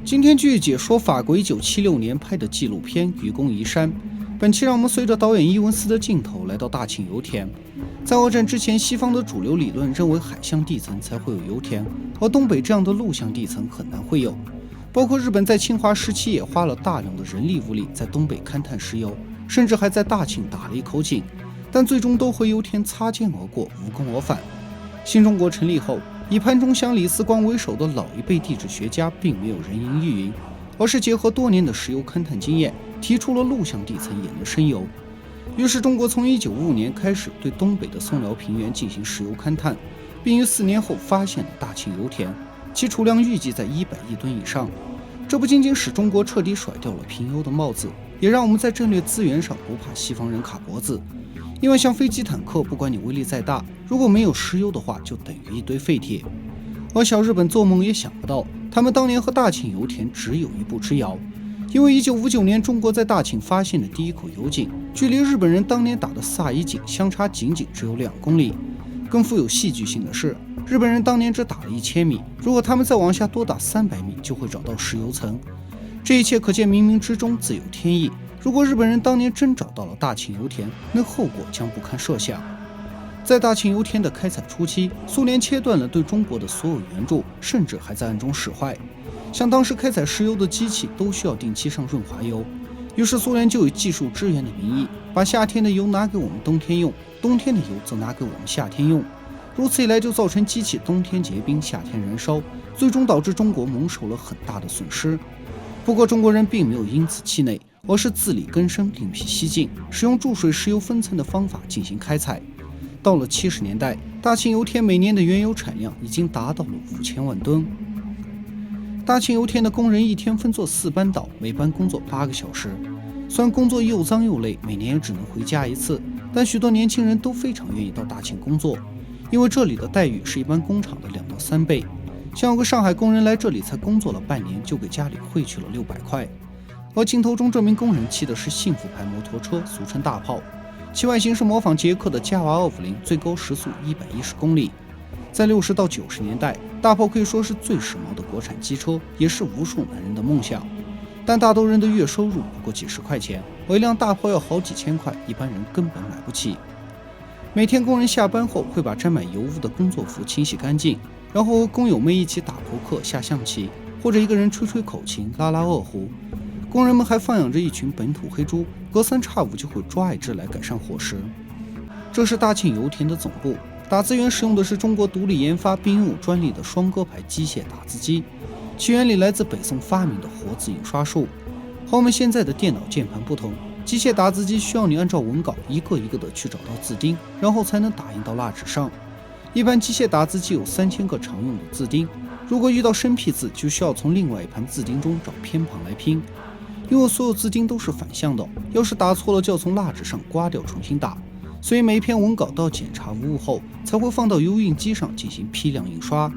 今天继续解说法国1976年拍的纪录片《愚公移山》。本期让我们随着导演伊文斯的镜头来到大庆油田。在二战之前，西方的主流理论认为海象地层才会有油田，而东北这样的陆相地层很难会有。包括日本在侵华时期也花了大量的人力物力在东北勘探石油，甚至还在大庆打了一口井，但最终都和油田擦肩而过，无功而返。新中国成立后，以潘仲祥、李四光为首的老一辈地质学家并没有人云亦云，而是结合多年的石油勘探经验，提出了陆相地层也能生油。于是中国从1955年开始对东北的松辽平原进行石油勘探，并于4年后发现了大庆油田，其储量预计在100亿吨以上。这不仅仅使中国彻底甩掉了贫油的帽子，也让我们在战略资源上不怕西方人卡脖子。因为像飞机、坦克，不管你威力再大，如果没有石油的话，就等于一堆废铁。而小日本做梦也想不到，他们当年和大庆油田只有一步之遥。因为1959年中国在大庆发现的第一口油井，距离日本人当年打的萨伊井相差仅仅只有2公里。更富有戏剧性的是，日本人当年只打了1000米，如果他们再往下多打300米，就会找到石油层。这一切可见冥冥之中自有天意。如果日本人当年真找到了大庆油田，那后果将不堪设想。在大庆油田的开采初期，苏联切断了对中国的所有援助，甚至还在暗中使坏。像当时开采石油的机器都需要定期上润滑油，于是苏联就以技术支援的名义，把夏天的油拿给我们冬天用，冬天的油则拿给我们夏天用。如此一来，就造成机器冬天结冰，夏天燃烧，最终导致中国蒙受了很大的损失。不过中国人并没有因此气馁，而是自力更生，另辟蹊径，使用注水石油分层的方法进行开采。到了70年代，大庆油田每年的原油产量已经达到了5000万吨。大庆油田的工人一天分作4班倒，每班工作8个小时。虽然工作又脏又累，每年也只能回家一次，但许多年轻人都非常愿意到大庆工作，因为这里的待遇是一般工厂的2到3倍。像有个上海工人来这里才工作了半年，就给家里汇去了600块。而镜头中这名工人骑的是幸福牌摩托车，俗称大炮，其外形是模仿捷克的加瓦250，最高时速110公里。在60到90年代，大炮可以说是最时髦的国产机车，也是无数男人的梦想。但大多人的月收入不过几十块钱，而一辆大炮要好几千块，一般人根本买不起。每天工人下班后会把沾满油污的工作服清洗干净，然后和工友们一起打扑克、下象棋，或者一个人吹吹口琴、拉拉二胡。工人们还放养着一群本土黑猪，隔3差5就会抓一只来改善伙食。这是大庆油田的总部，打字员使用的是中国独立研发并拥有专利的双歌牌机械打字机，其原理来自北宋发明的活字印刷术。和我们现在的电脑键盘不同，机械打字机需要你按照文稿一个一个的去找到字钉，然后才能打印到蜡纸上。一般机械打字机有3000个常用的字钉，如果遇到生僻字，就需要从另外一盘字钉中找偏旁来拼。因为所有字钉都是反向的，要是打错了就要从蜡纸上刮掉重新打，所以每一篇文稿都要检查无误后才会放到油印机上进行批量印刷。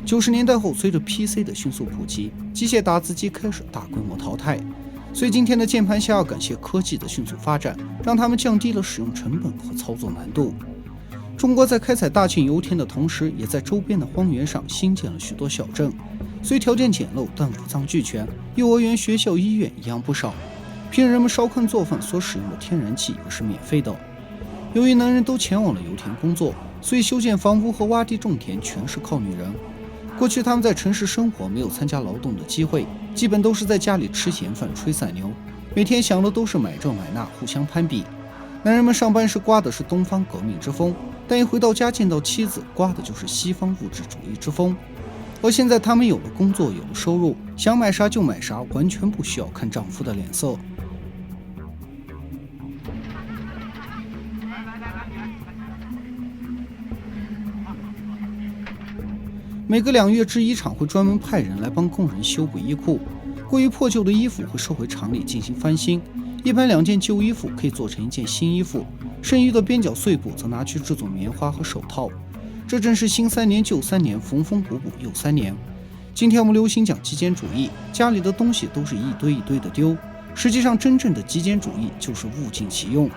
90年代后，随着 PC 的迅速普及，机械打字机开始大规模淘汰，所以今天的键盘侠要感谢科技的迅速发展，让他们降低了使用成本和操作难度。中国在开采大庆油田的同时，也在周边的荒原上新建了许多小镇，虽条件简陋，但五脏俱全，幼儿园、学校、医院一样不少。平日人们烧炕做饭所使用的天然气也是免费的。由于男人都前往了油田工作，所以修建房屋和挖地种田全是靠女人。过去他们在城市生活，没有参加劳动的机会，基本都是在家里吃闲饭、吹散牛，每天想的都是买这买那，互相攀比。男人们上班时刮的是东方革命之风，但一回到家见到妻子，刮的就是西方物质主义之风。而现在他们有了工作，有了收入，想买啥就买啥，完全不需要看丈夫的脸色。每隔2月制衣厂会专门派人来帮工人修补衣裤，过于破旧的衣服会收回厂里进行翻新，一般2件旧衣服可以做成1件新衣服，剩余的边角碎布则拿去制作棉花和手套。这正是新3年旧3年，缝缝补补又3年。今天我们流行讲极简主义，家里的东西都是一堆一堆的丢，实际上真正的极简主义就是物尽其用。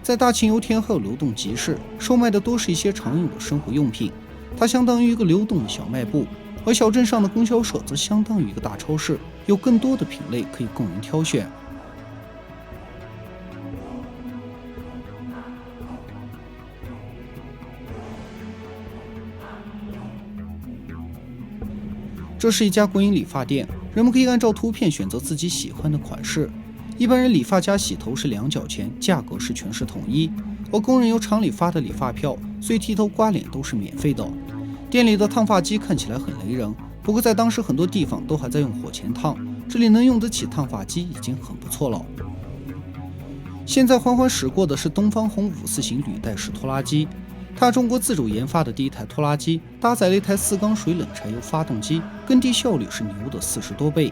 在大庆油田还有流动集市，售卖的多是一些常用的生活用品，它相当于一个流动的小卖部，而小镇上的供销社则相当于一个大超市，有更多的品类可以供人挑选。这是一家国营理发店，人们可以按照图片选择自己喜欢的款式。一般人理发家洗头是2角钱，价格是全市统一，而工人由厂里发的理发票，所以剃头刮脸都是免费的。店里的烫发机看起来很雷人，不过在当时很多地方都还在用火钳烫，这里能用得起烫发机已经很不错了。现在缓缓驶过的是东方红5/4型履带式拖拉机，它中国自主研发的第一台拖拉机，搭载了一台4缸水冷柴油发动机，耕地效率是牛的40多倍。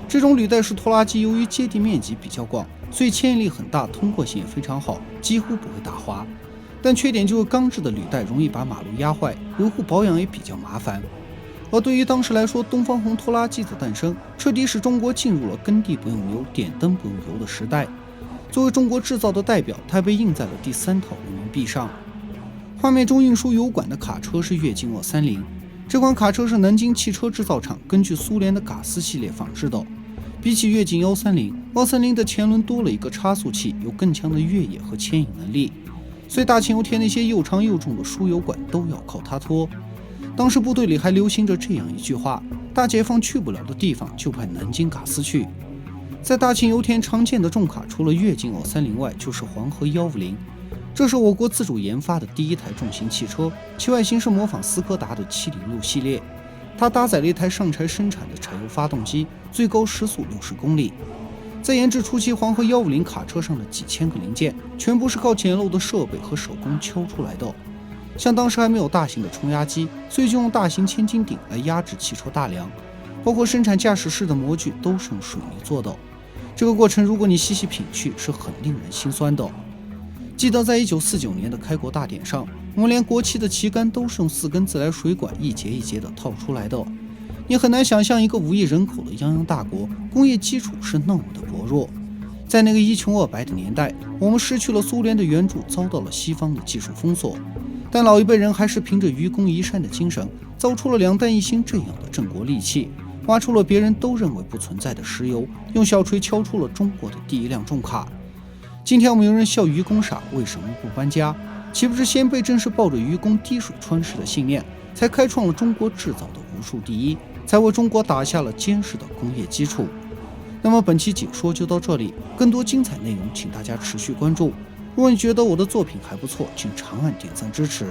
这种履带式拖拉机由于接地面积比较广，所以牵引力很大，通过性也非常好，几乎不会打滑。但缺点就是钢制的履带容易把马路压坏，维护保养也比较麻烦。而对于当时来说，东方红拖拉机的诞生，彻底使中国进入了耕地不用油、点灯不用油的时代。作为中国制造的代表，它被印在了第3套人民币上。画面中运输油管的卡车是跃进230，这款卡车是南京汽车制造厂根据苏联的嘎斯系列仿制的。比起跃进130，230的前轮多了一个差速器，有更强的越野和牵引能力，所以大庆油田那些又长又重的输油管都要靠它拖。当时部队里还流行着这样一句话：大解放去不了的地方，就派南京嘎斯去。在大庆油田常见的重卡，除了跃进230外，就是黄河150。这是我国自主研发的第一台重型汽车，其外形是模仿斯柯达的706系列。它搭载了一台上柴生产的柴油发动机，最高时速60公里。在研制初期，黄河150卡车上的几千个零件，全部是靠简陋的设备和手工敲出来的。像当时还没有大型的冲压机，所以就用大型千斤顶来压制汽车大梁，包括生产驾驶室的模具都是用水泥做的。这个过程如果你细细品去，是很令人心酸的。记得在1949年的开国大典上，我们连国旗的旗杆都是用4根自来水管一节一节的套出来的。你很难想象一个5亿人口的泱泱大国，工业基础是那么的薄弱。在那个一穷二白的年代，我们失去了苏联的援助，遭到了西方的技术封锁，但老一辈人还是凭着愚公移山的精神，造出了2弹1星这样的振国利器，挖出了别人都认为不存在的石油，用小锤敲出了中国的第一辆重卡。今天我们有人笑愚公傻，为什么不搬家？岂不是先辈正是抱着愚公滴水穿石的信念，才开创了中国制造的无数第一，才为中国打下了坚实的工业基础。那么本期解说就到这里，更多精彩内容请大家持续关注。如果你觉得我的作品还不错，请长按点赞支持。